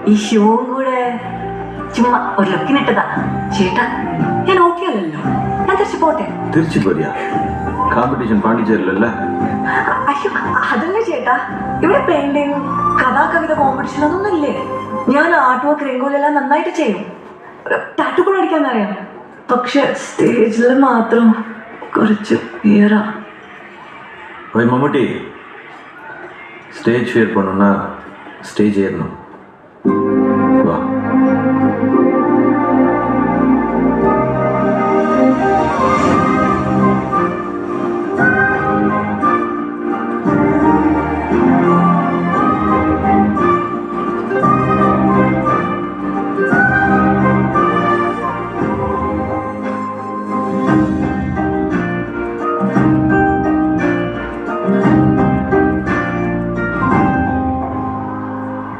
ഈ ഷൂവും കൂടെ ചുമ്മാ ഒരു ലുക്കിനിട്ടതാ. ചേട്ടാ ഞാൻ ഓക്കെ അല്ലല്ലോ, ഞാൻ തിരിച്ചു പോട്ടെ. തിരിച്ചു പോരിയാ? കോമ്പറ്റീഷൻ പാണ്ടിച്ചേരിലല്ല. അയ്യോ അതല്ലേ ചേട്ടാ, ഇവിടെ പെയിന്റിങ്, കഥാകവിത കോമ്പറ്റീഷൻ അതൊന്നും ഇല്ലേ? ഞാൻ ആർട്ട് വർക്ക് രംഗോലെല്ലാം നന്നായിട്ട് ചെയ്യും, ടാറ്റു കൂടെ അടിക്കാൻ അറിയാം. പക്ഷെ സ്റ്റേജിൽ മാത്രം കുറച്ച് ഫിയറാ. മമ്മൂട്ടി, സ്റ്റേജ് ഫിയർ பண்ணணும்னா ஸ்டேஜ் ஏறணும்.